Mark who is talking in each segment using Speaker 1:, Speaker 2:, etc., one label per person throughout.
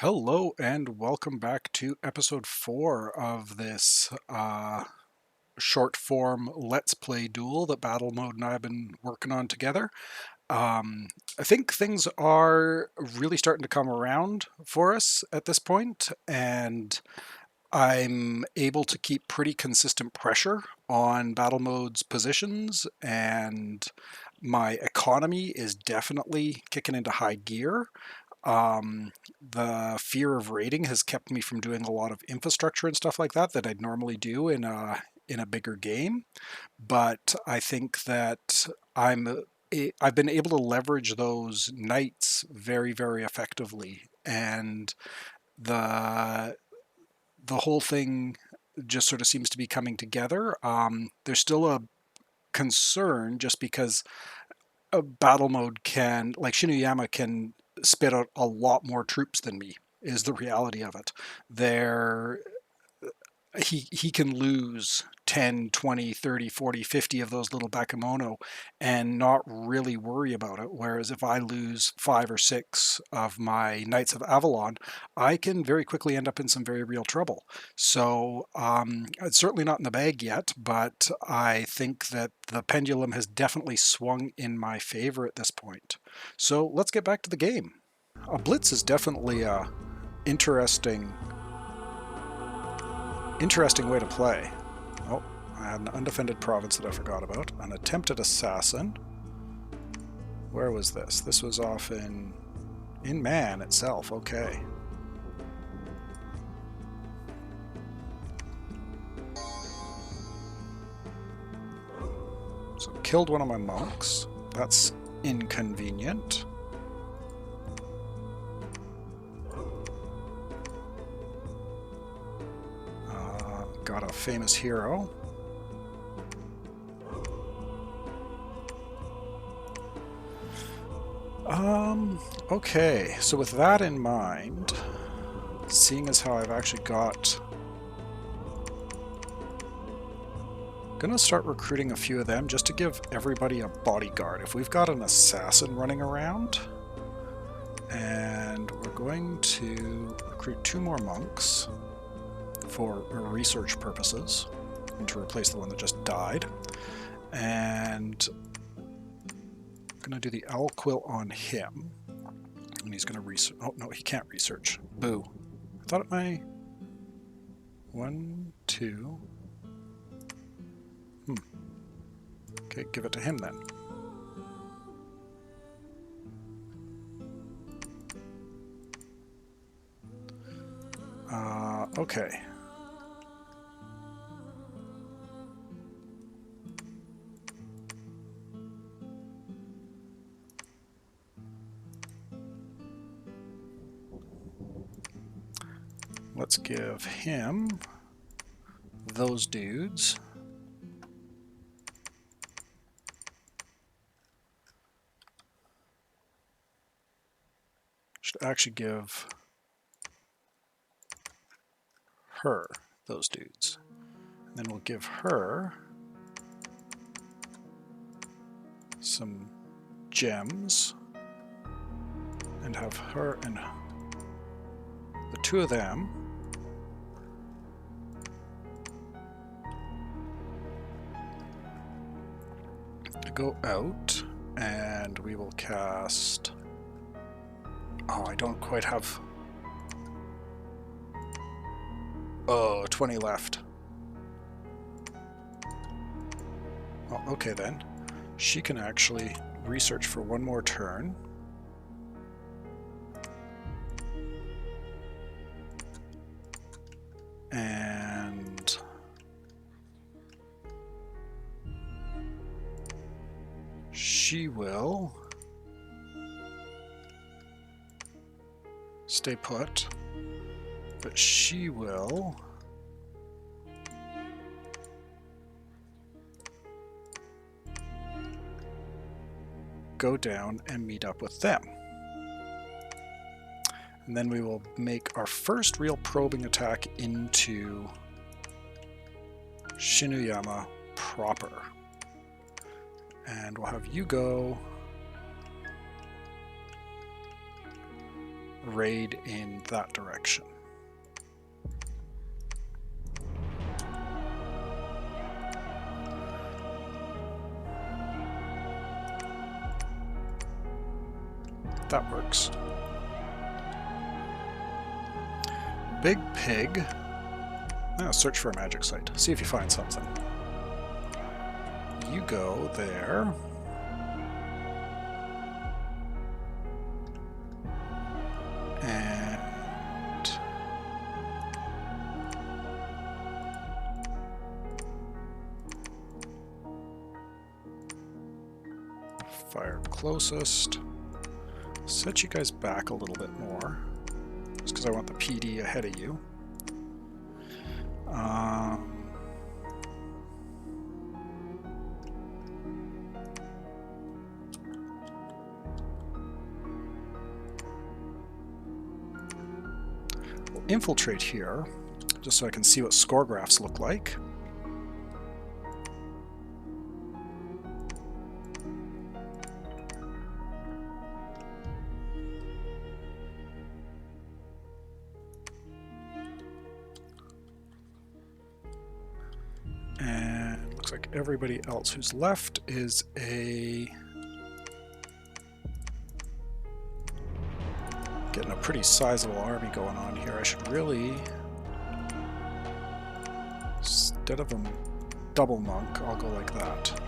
Speaker 1: Hello and welcome back to episode 4 of this short form Let's Play Duel that Battlemode and I have been working on together. I think things are really starting to come around for us at this point, and I'm able to keep pretty consistent pressure on Battlemode's positions, and my economy is definitely kicking into high gear. The fear of raiding has kept me from doing a lot of infrastructure and stuff like that I'd normally do in a bigger game. But I think that I've been able to leverage those knights very, very effectively, and the the whole thing just sort of seems to be coming together. There's still a concern just because a battle mode can, like Shinuyama can spit out a lot more troops than me, is the reality of it. There, he can lose 10, 20, 30, 40, 50 of those little bakemono and not really worry about it. Whereas if I lose 5 or 6 of my Knights of Avalon, I can very quickly end up in some very real trouble. So it's certainly not in the bag yet, but I think that the pendulum has definitely swung in my favor at this point. So let's get back to the game. A blitz is definitely a interesting way to play. Oh, I had an undefended province that I forgot about. An attempted assassin. Where was this? This was off in Man itself. Okay. So killed one of my monks. That's inconvenient. Got a famous hero. Okay, so with that in mind, seeing as how I've actually got... Gonna start recruiting a few of them just to give everybody a bodyguard. If we've got an assassin running around, and we're going to recruit 2 more monks for research purposes, and to replace the one that just died. And I'm going to do the owl quill on him. And he's going to research. Oh, no, he can't research. Boo. I thought it might... 1, 2... Okay, give it to him then. Okay. Let's give him those dudes. Should actually give her those dudes. And then we'll give her some gems and have her and the 2 of them go out, and we will cast... Oh, I don't quite have... Oh, 20 left. Well, okay then. She can actually research for 1 more turn. And... she will stay put, but she will go down and meet up with them. And then we will make our first real probing attack into Shinuyama proper. And we'll have you go raid in that direction. That works. Big Pig. Search for a magic site. See if you find something. You go there. And fire closest. Set you guys back a little bit more, just because I want the PD ahead of you. We'll infiltrate here, just so I can see what score graphs look like. And looks like everybody else who's left is getting a pretty sizable army going on here. I should really, instead of a double monk, I'll go like that.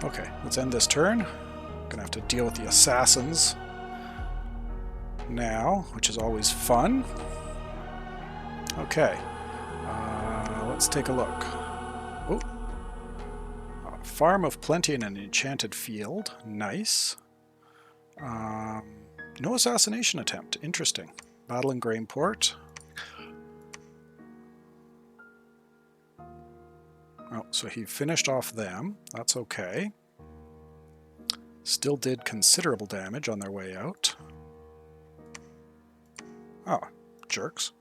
Speaker 1: Okay, let's end this turn. Gonna have to deal with the assassins now, which is always fun. Okay, let's take a look. Oh, Farm of Plenty in an Enchanted Field. Nice. No assassination attempt. Interesting. Battle in Grainport. Oh, so he finished off them. That's okay. Still did considerable damage on their way out. Oh, jerks.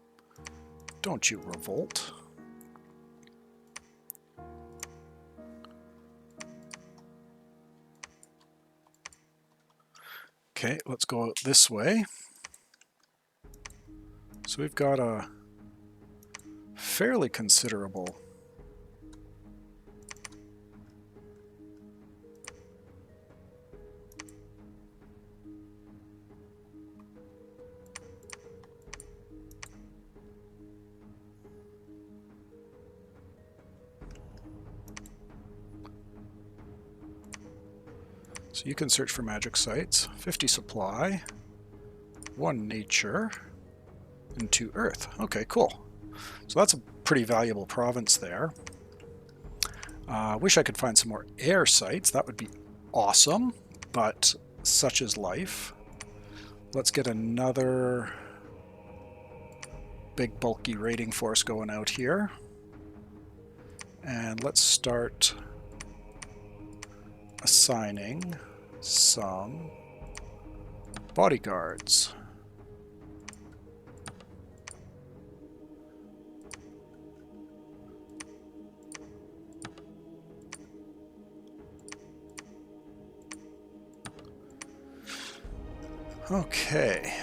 Speaker 1: Don't you revolt. Okay, let's go out this way. So we've got a fairly considerable So you can search for magic sites. 50 supply, 1 nature, and 2 earth. Okay, cool. So that's a pretty valuable province there. Wish I could find some more air sites. That would be awesome, but such is life. Let's get another big bulky raiding force going out here. And let's start assigning some bodyguards. Okay.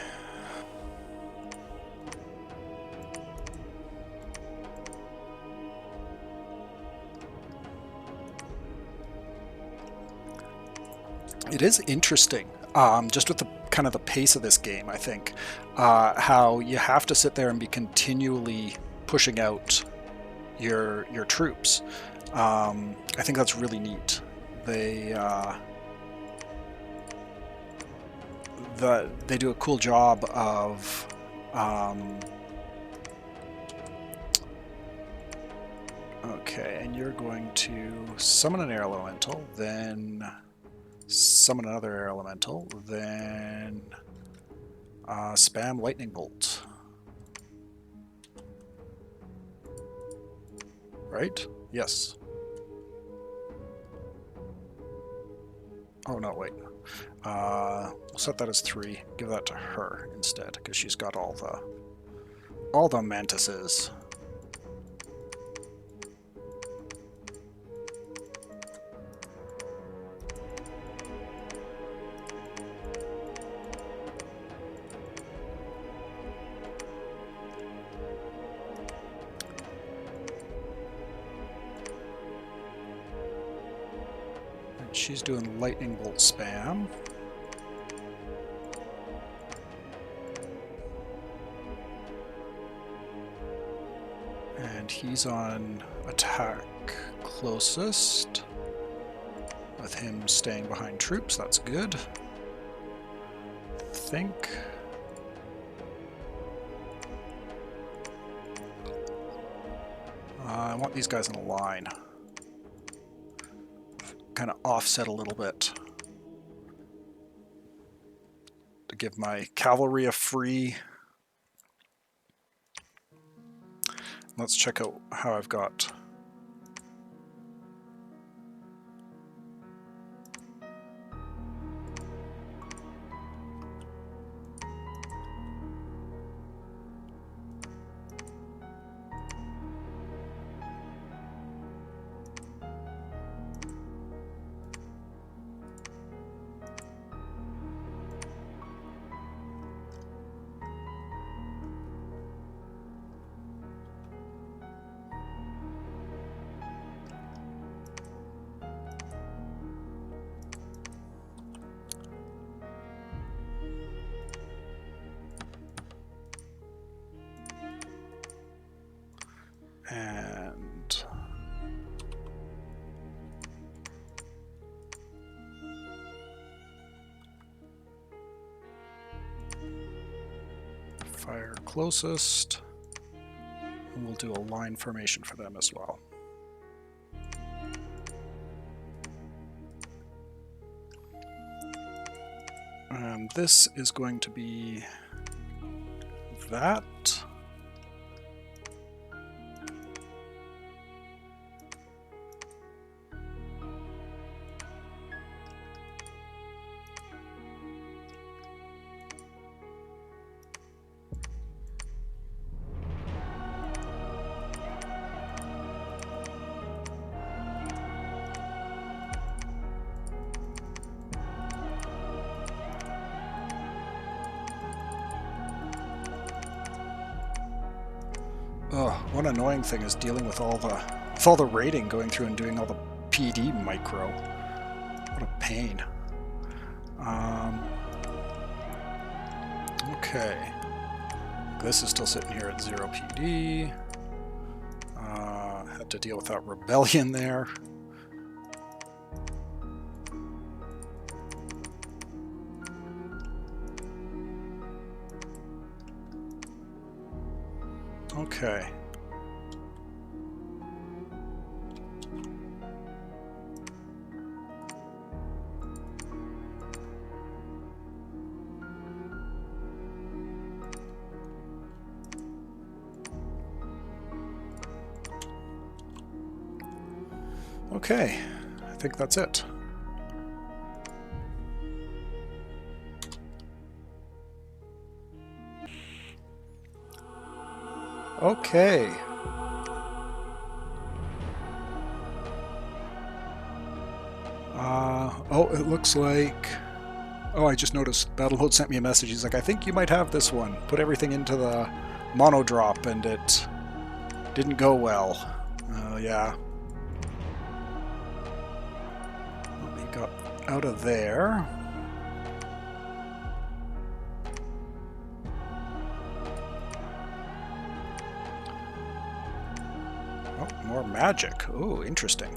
Speaker 1: It is interesting, just with the kind of the pace of this game, I think, how you have to sit there and be continually pushing out your troops. I think that's really neat. They do a cool job of okay, and you're going to summon an air elemental, then summon another air elemental, then spam lightning bolt. Right? Yes. Oh no, wait. We'll set that as 3. Give that to her instead, because she's got all the mantises. She's doing lightning bolt spam. And he's on attack closest, with him staying behind troops. That's good. I think. I want these guys in a line. Kind of offset a little bit. To give my cavalry a free. Let's check out how I've got. And fire closest, and we'll do a line formation for them as well. And this is going to be that. Oh, one annoying thing is dealing with all the rating, going through and doing all the PD micro. What a pain. Okay. This is still sitting here at 0 PD. Had to deal with that rebellion there. Okay. Okay, I think that's it. Okay. Oh, it looks like... Oh, I just noticed Battlehold sent me a message. He's like, I think you might have this one. Put everything into the mono drop, and it didn't go well. Yeah. He got out of there. Oh, more magic. Ooh, interesting.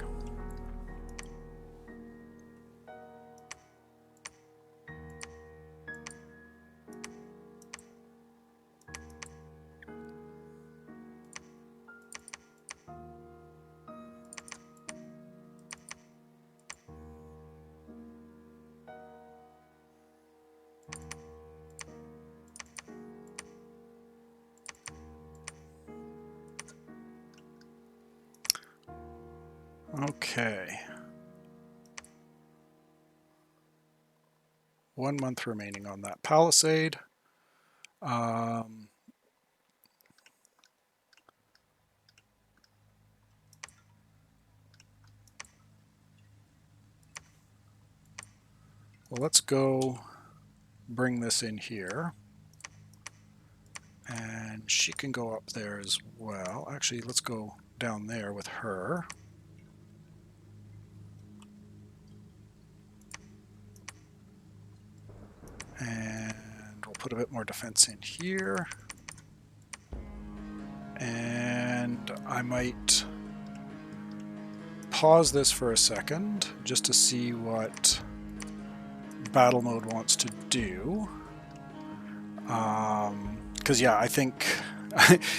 Speaker 1: Okay. 1 month remaining on that palisade. Well, let's go bring this in here. And she can go up there as well. Actually, let's go down there with her. put a bit more defense in here. And I might pause this for a second just to see what Battlemode wants to do. Because yeah, I think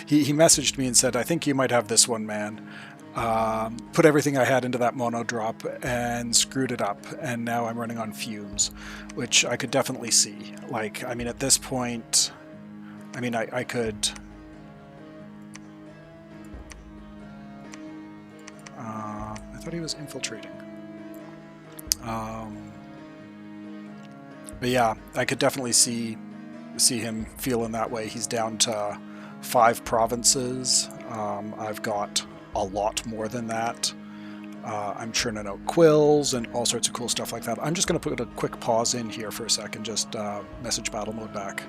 Speaker 1: he messaged me and said, I think you might have this one, man. Put everything I had into that mono drop and screwed it up, and now I'm running on fumes, which I could definitely see. Like, I mean, at this point, I mean, I could... I thought he was infiltrating. But yeah, I could definitely see him feeling that way. He's down to 5 provinces. I've got a lot more than that. I'm churning out quills and all sorts of cool stuff like that. I'm just going to put a quick pause in here for a second, just message Battlemode back.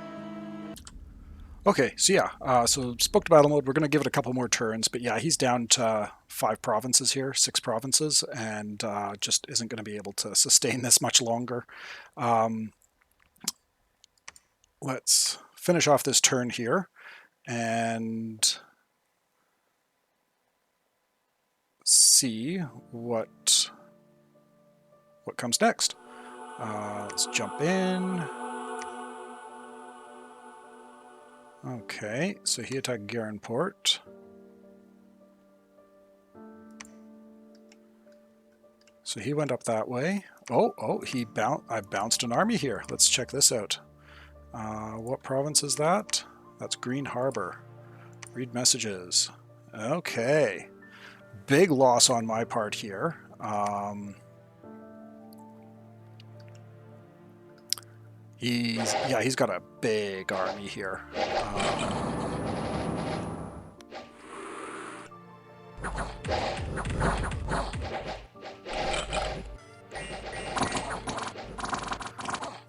Speaker 1: Okay, so yeah, so spoke to Battlemode. We're going to give it a couple more turns, but yeah, he's down to 5 provinces here, 6 provinces, and just isn't going to be able to sustain this much longer. Let's finish off this turn here and see what comes next. Let's jump in. Okay, so he attacked Garenport. So he went up that way. Oh, I bounced an army here. Let's check this out. What province is that? That's Green Harbor. Read messages. Okay. Big loss on my part here. He's got a big army here.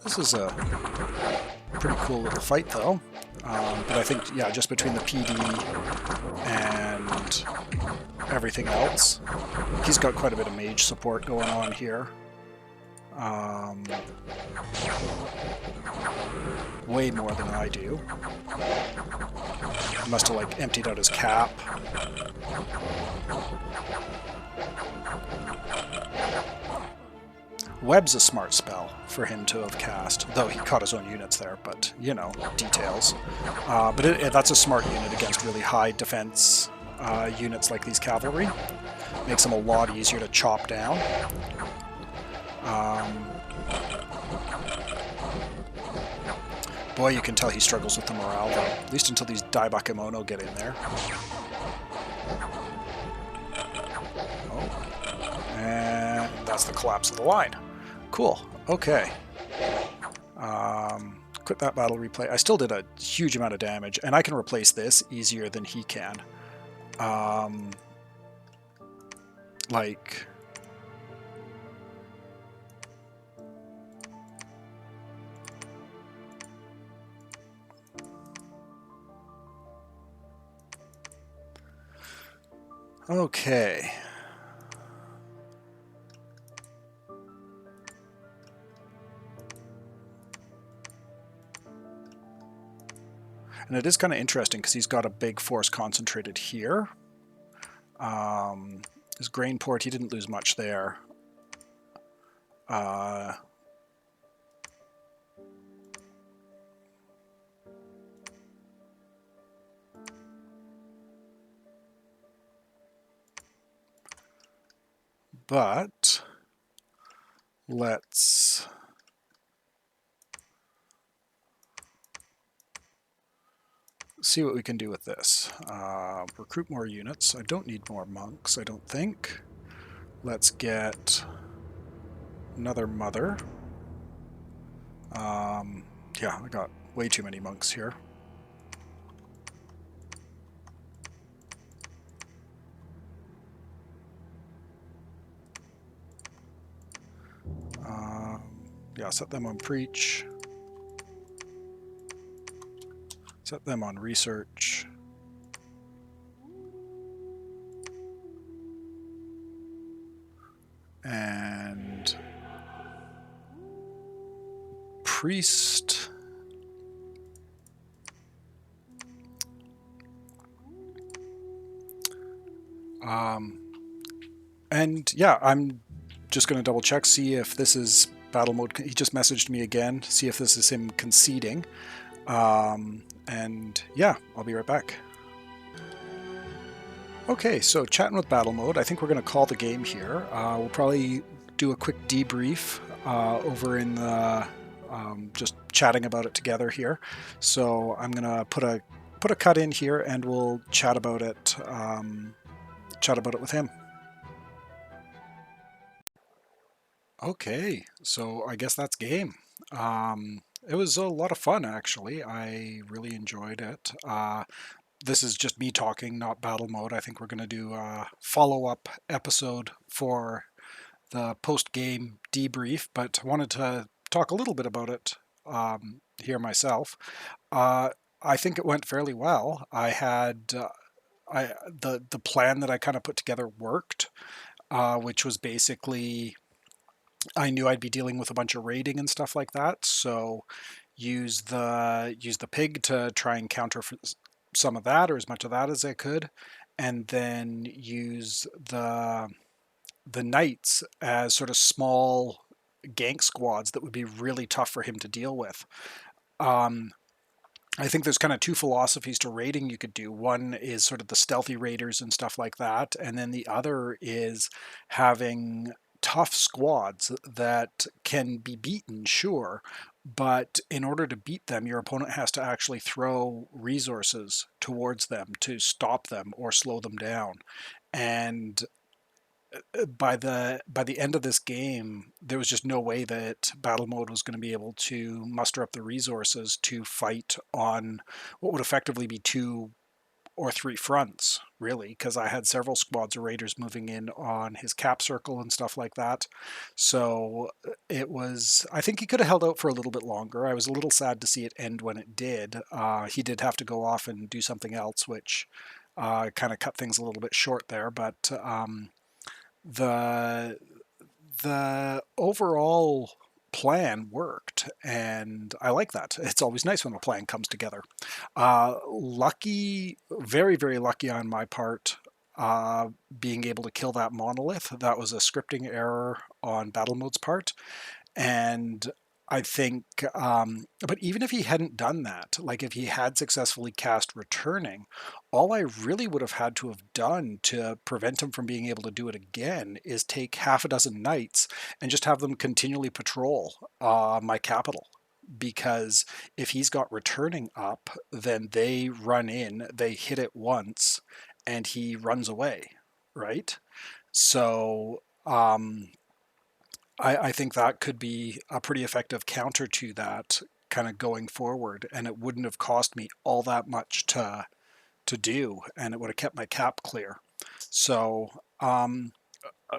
Speaker 1: This is a pretty cool little fight, though. But I think, yeah, just between the PD and everything else, he's got quite a bit of mage support going on here. Way more than I do. He must have, like, emptied out his cap. Web's a smart spell for him to have cast, though he caught his own units there, but, you know, details. But that's a smart unit against really high defense units like these cavalry. Makes them a lot easier to chop down. Boy, you can tell he struggles with the morale, though. At least until these Daibakemono get in there. Oh. And that's the collapse of the line. Cool. Okay. Quit that battle replay. I still did a huge amount of damage, and I can replace this easier than he can. Like... Okay. And it is kind of interesting because he's got a big force concentrated here. His grain port, he didn't lose much there. But let's see what we can do with this. Recruit more units. I don't need more monks, I don't think. Let's get another mother. Yeah, I got way too many monks here. Yeah, set them on preach. Set them on research. And priest. And yeah, I'm just going to double check, see if this is battle mode. He just messaged me again, see if this is him conceding. And yeah, I'll be right back. Okay, so chatting with battle mode, I think we're going to call the game here. We'll probably do a quick debrief over in the just chatting about it together here. So I'm going to put a cut in here, and we'll chat about it. Chat about it with him. Okay, so I guess that's game. It was a lot of fun, actually. I really enjoyed it. This is just me talking, not battle mode. I think we're going to do a follow-up episode for the post-game debrief, but I wanted to talk a little bit about it here myself. Uh, I think it went fairly well. I had the plan that I kind of put together worked, which was basically I knew I'd be dealing with a bunch of raiding and stuff like that, so use the pig to try and counter for some of that or as much of that as I could, and then use the knights as sort of small gank squads that would be really tough for him to deal with. Um, I think there's kind of two philosophies to raiding you could do. One is sort of the stealthy raiders and stuff like that, and then the other is having tough squads that can be beaten, sure, but in order to beat them, your opponent has to actually throw resources towards them to stop them or slow them down. And by the end of this game, there was just no way that battle mode was going to be able to muster up the resources to fight on what would effectively be two or three fronts, really, because I had several squads of raiders moving in on his cap circle and stuff like that. So it was, I think he could have held out for a little bit longer. I was a little sad to see it end when it did. He did have to go off and do something else, which kind of cut things a little bit short there. But the the overall plan worked, and I like that. It's always nice when a plan comes together. Lucky, very, very lucky on my part, being able to kill that monolith. That was a scripting error on battle mode's part, and I think, but even if he hadn't done that, like if he had successfully cast returning, all I really would have had to have done to prevent him from being able to do it again is take half a dozen knights and just have them continually patrol my capital. Because if he's got returning up, then they run in, they hit it once, and he runs away, right? So, I think that could be a pretty effective counter to that kind of going forward, and it wouldn't have cost me all that much to do, and it would have kept my cap clear. So, a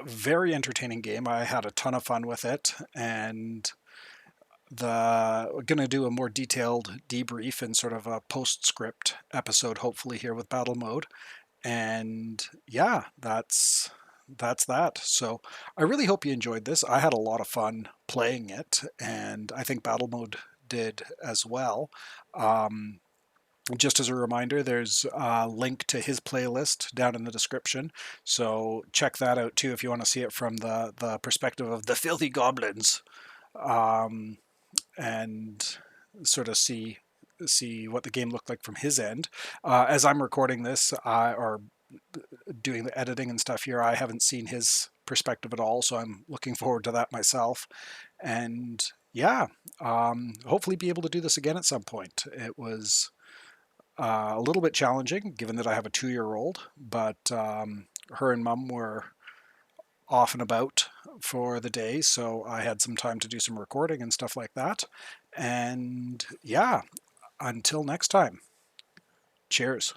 Speaker 1: very entertaining game. I had a ton of fun with it, and we're going to do a more detailed debrief in sort of a postscript episode, hopefully here with Battle Mode. And yeah, that's that. So I really hope you enjoyed this. I had a lot of fun playing it, and I think Battle Mode did as well. Um, just as a reminder, there's a link to his playlist down in the description. So check that out too if you want to see it from the perspective of the filthy goblins, um, and sort of see what the game looked like from his end. As I'm recording this, or doing the editing and stuff here, I haven't seen his perspective at all, so I'm looking forward to that myself. And yeah, hopefully be able to do this again at some point. It was a little bit challenging given that I have a 2-year-old, but her and mum were off and about for the day, so I had some time to do some recording and stuff like that. And yeah, until next time, cheers.